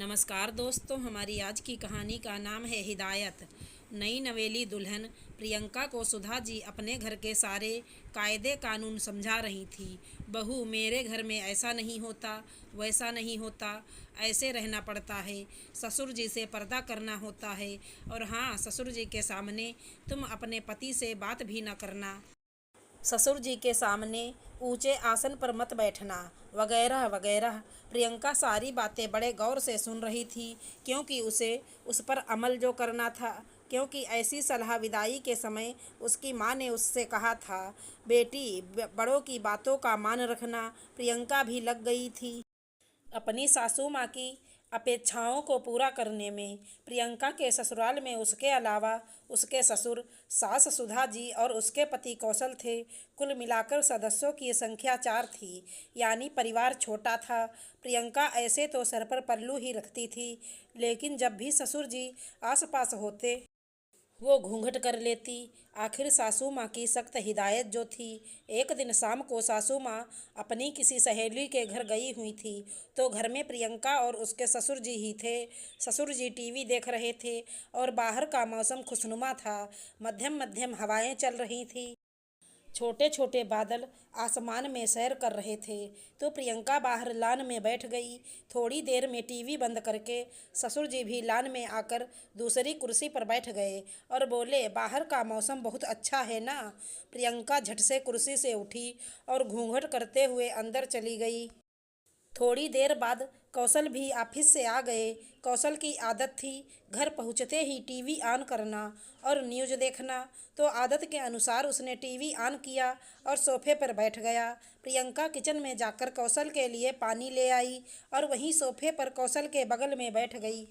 नमस्कार दोस्तों, हमारी आज की कहानी का नाम है हिदायत। नई नवेली दुल्हन प्रियंका को सुधा जी अपने घर के सारे कायदे कानून समझा रही थी। बहू, मेरे घर में ऐसा नहीं होता, वैसा नहीं होता, ऐसे रहना पड़ता है, ससुर जी से पर्दा करना होता है, और हाँ, ससुर जी के सामने तुम अपने पति से बात भी न करना, ससुर जी के सामने ऊंचे आसन पर मत बैठना, वगैरह वगैरह। प्रियंका सारी बातें बड़े गौर से सुन रही थी, क्योंकि उसे उस पर अमल जो करना था, क्योंकि ऐसी सलाह विदाई के समय उसकी माँ ने उससे कहा था, बेटी, बड़ों की बातों का मान रखना। प्रियंका भी लग गई थी अपनी सासू माँ की अपेक्षाओं को पूरा करने में। प्रियंका के ससुराल में उसके अलावा उसके ससुर, सास सुधा जी और उसके पति कौशल थे। कुल मिलाकर सदस्यों की संख्या 4 थी, यानी परिवार छोटा था। प्रियंका ऐसे तो सर पर पल्लू ही रखती थी, लेकिन जब भी ससुर जी आसपास होते वो घूंघट कर लेती। आखिर सासू माँ की सख्त हिदायत जो थी। एक दिन शाम को सासू माँ अपनी किसी सहेली के घर गई हुई थी, तो घर में प्रियंका और उसके ससुर जी ही थे। ससुर जी टीवी देख रहे थे और बाहर का मौसम खुशनुमा था। मध्यम मध्यम हवाएं चल रही थी, छोटे छोटे बादल आसमान में सैर कर रहे थे। तो प्रियंका बाहर लान में बैठ गई। थोड़ी देर में टीवी बंद करके ससुर जी भी लान में आकर दूसरी कुर्सी पर बैठ गए और बोले, बाहर का मौसम बहुत अच्छा है ना। प्रियंका झट से कुर्सी से उठी और घूंघट करते हुए अंदर चली गई। थोड़ी देर बाद कौशल भी ऑफिस से आ गए। कौशल की आदत थी घर पहुंचते ही टीवी ऑन करना और न्यूज़ देखना, तो आदत के अनुसार उसने टीवी ऑन किया और सोफे पर बैठ गया। प्रियंका किचन में जाकर कौशल के लिए पानी ले आई और वहीं सोफे पर कौशल के बगल में बैठ गई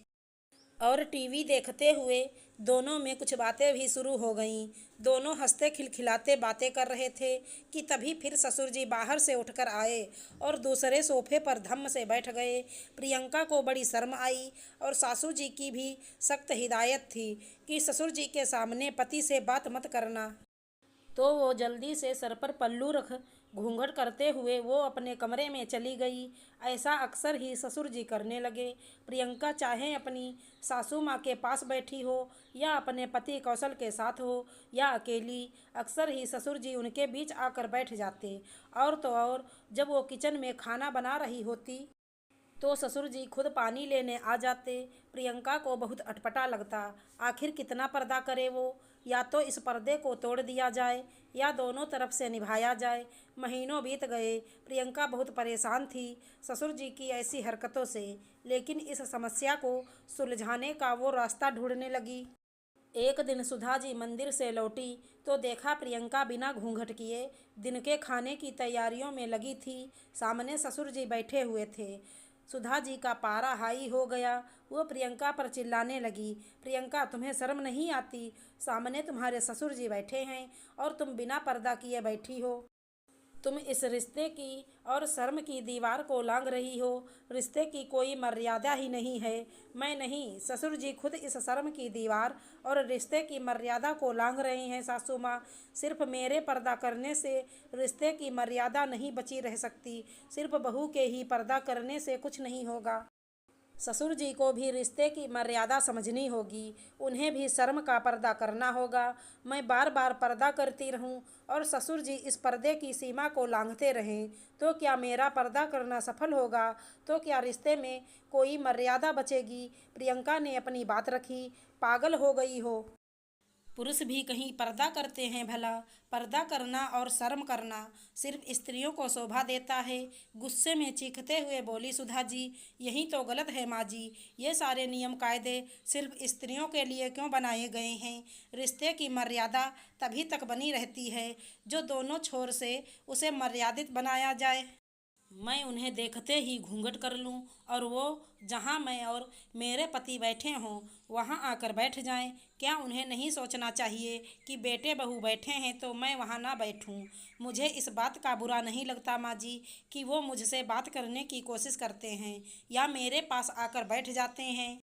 और टीवी देखते हुए दोनों में कुछ बातें भी शुरू हो गईं। दोनों हंसते खिलखिलाते बातें कर रहे थे कि तभी फिर ससुर जी बाहर से उठकर आए और दूसरे सोफे पर धम्म से बैठ गए। प्रियंका को बड़ी शर्म आई और सासू जी की भी सख्त हिदायत थी कि ससुर जी के सामने पति से बात मत करना, तो वो जल्दी से सर पर पल्लू रख घूंघट करते हुए वो अपने कमरे में चली गई। ऐसा अक्सर ही ससुर जी करने लगे। प्रियंका चाहे अपनी सासू माँ के पास बैठी हो या अपने पति कौशल के साथ हो या अकेली, अक्सर ही ससुर जी उनके बीच आकर बैठ जाते। और तो और, जब वो किचन में खाना बना रही होती तो ससुर जी खुद पानी लेने आ जाते। प्रियंका को बहुत अटपटा लगता। आखिर कितना पर्दा करे वो, या तो इस पर्दे को तोड़ दिया जाए या दोनों तरफ से निभाया जाए। महीनों बीत गए। प्रियंका बहुत परेशान थी ससुर जी की ऐसी हरकतों से, लेकिन इस समस्या को सुलझाने का वो रास्ता ढूंढने लगी। एक दिन सुधा जी मंदिर से लौटी तो देखा प्रियंका बिना घूंघट किए दिन के खाने की तैयारियों में लगी थी। सामने ससुर जी बैठे हुए थे। सुधा जी का पारा हाई हो गया। वो प्रियंका पर चिल्लाने लगी, प्रियंका, तुम्हें शर्म नहीं आती? सामने तुम्हारे ससुर जी बैठे हैं और तुम बिना पर्दा किए बैठी हो। तुम इस रिश्ते की और शर्म की दीवार को लांघ रही हो। रिश्ते की कोई मर्यादा ही नहीं है। मैं नहीं, ससुर जी खुद इस शर्म की दीवार और रिश्ते की मर्यादा को लांघ रहे हैं। सासू माँ, सिर्फ मेरे पर्दा करने से रिश्ते की मर्यादा नहीं बची रह सकती। सिर्फ बहू के ही पर्दा करने से कुछ नहीं होगा। ससुर जी को भी रिश्ते की मर्यादा समझनी होगी। उन्हें भी शर्म का पर्दा करना होगा। मैं बार बार पर्दा करती रहूं और ससुर जी इस पर्दे की सीमा को लांघते रहें, तो क्या मेरा पर्दा करना सफल होगा? तो क्या रिश्ते में कोई मर्यादा बचेगी? प्रियंका ने अपनी बात रखी। पागल हो गई हो? पुरुष भी कहीं पर्दा करते हैं भला? पर्दा करना और शर्म करना सिर्फ स्त्रियों को शोभा देता है। गुस्से में चीखते हुए बोली सुधा जी, यही तो गलत है माँ जी। ये सारे नियम कायदे सिर्फ स्त्रियों के लिए क्यों बनाए गए हैं? रिश्ते की मर्यादा तभी तक बनी रहती है जो दोनों छोर से उसे मर्यादित बनाया जाए। मैं उन्हें देखते ही घूंघट कर लूं और वो जहां मैं और मेरे पति बैठे हों वहां आकर बैठ जाएं। क्या उन्हें नहीं सोचना चाहिए कि बेटे बहू बैठे हैं तो मैं वहां ना बैठूं? मुझे इस बात का बुरा नहीं लगता माँ जी कि वो मुझसे बात करने की कोशिश करते हैं या मेरे पास आकर बैठ जाते हैं,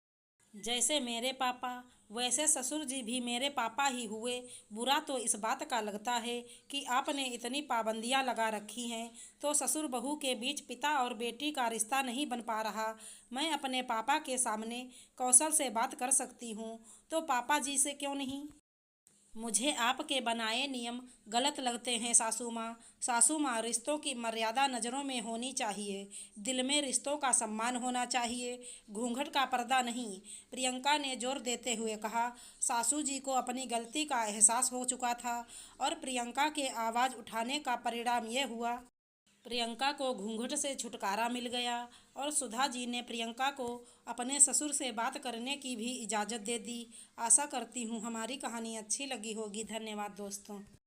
जैसे मेरे पापा वैसे ससुर जी भी मेरे पापा ही हुए। बुरा तो इस बात का लगता है कि आपने इतनी पाबंदियां लगा रखी हैं तो ससुर बहू के बीच पिता और बेटी का रिश्ता नहीं बन पा रहा। मैं अपने पापा के सामने कौशल से बात कर सकती हूँ, तो पापा जी से क्यों नहीं? मुझे आपके बनाए नियम गलत लगते हैं सासू माँ। सासू माँ, रिश्तों की मर्यादा नज़रों में होनी चाहिए। दिल में रिश्तों का सम्मान होना चाहिए, घूंघट का पर्दा नहीं। प्रियंका ने जोर देते हुए कहा। सासू जी को अपनी गलती का एहसास हो चुका था और प्रियंका के आवाज़ उठाने का परिणाम यह हुआ। प्रियंका को घूंघट से छुटकारा मिल गया और सुधा जी ने प्रियंका को अपने ससुर से बात करने की भी इजाज़त दे दी। आशा करती हूँ हमारी कहानी अच्छी लगी होगी। धन्यवाद दोस्तों।